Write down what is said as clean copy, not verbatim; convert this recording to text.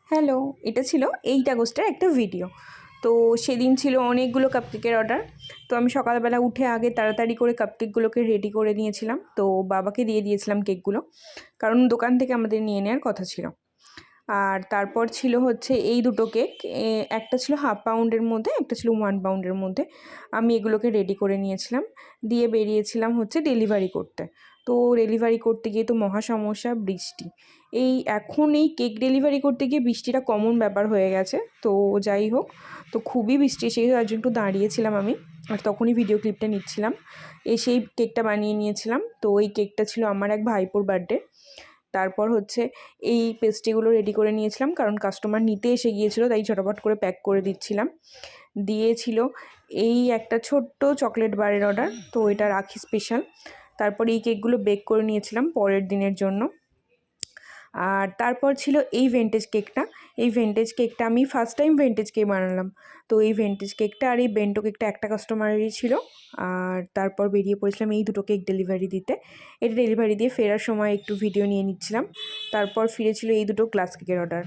Hello, এটা ছিল 8 আগস্টের একটা ভিডিও। তো সেদিন ছিল অনেকগুলো কাপকেকের অর্ডার। তো আমি সকালবেলা উঠে আগে তাড়াতাড়ি করে কাপকেকগুলোকে রেডি করে নিয়েছিলাম। তো বাবাকে দিয়ে দিয়েছিলাম কেকগুলো, কারণ দোকান থেকে আমাদের নিয়ে নেওয়ার কথা ছিল। আর তারপর ছিল হচ্ছে এই দুটো কেক, একটা ছিল 1/2 পাউন্ডের মধ্যে, একটা ছিল 1 পাউন্ডের মধ্যে। আমি এগুলোকে রেডি করে নিয়েছিলাম, দিয়ে বেরিয়েছিলাম হচ্ছে ডেলিভারি করতে। তো ডেলিভারি করতে গিয়ে তো মহা সমস্যা, বৃষ্টি। এখন এই কেক ডেলিভারি করতে গিয়ে বৃষ্টিটা কমন ব্যাপার হয়ে গেছে। তো যাই হোক, তো খুবই বৃষ্টি এসে তার জন্য একটু দাঁড়িয়েছিলাম আমি, আর তখনই ভিডিও ক্লিপটা নিচ্ছিলাম। এসেই কেকটা বানিয়ে নিয়েছিলাম। তো এই কেকটা ছিল আমার এক ভাইপোর বার্থডে। তারপর হচ্ছে এই পেস্ট্রিগুলো রেডি করে নিয়েছিলাম, কারণ কাস্টমার নিতে এসে গিয়েছিলো, তাই ঝটপট করে প্যাক করে দিচ্ছিলাম। দিয়েছিল এই একটা ছোট্ট চকলেট বারের অর্ডার, তো এটা রাখি স্পেশাল। তারপর এই কেকগুলো বেক করে নিয়েছিলাম পরের দিনের জন্য। আর তারপর ছিল এই ভেন্টেজ কেকটা। এই ভেন্টেজ কেকটা আমি ফার্স্ট টাইম ভেন্টেজ কেক বানালাম। তো এই ভেন্টেজ কেকটা আর এই বেন্টো কেকটা একটা কাস্টমারেরই ছিল। আর তারপর বেরিয়ে পড়েছিলাম এই দুটো কেক ডেলিভারি দিতে। এটা ডেলিভারি দিয়ে ফেরার সময় একটু ভিডিও নিয়ে নিচ্ছিলাম। তারপর ফিরেছিল এই দুটো গ্লাস কেকের অর্ডার।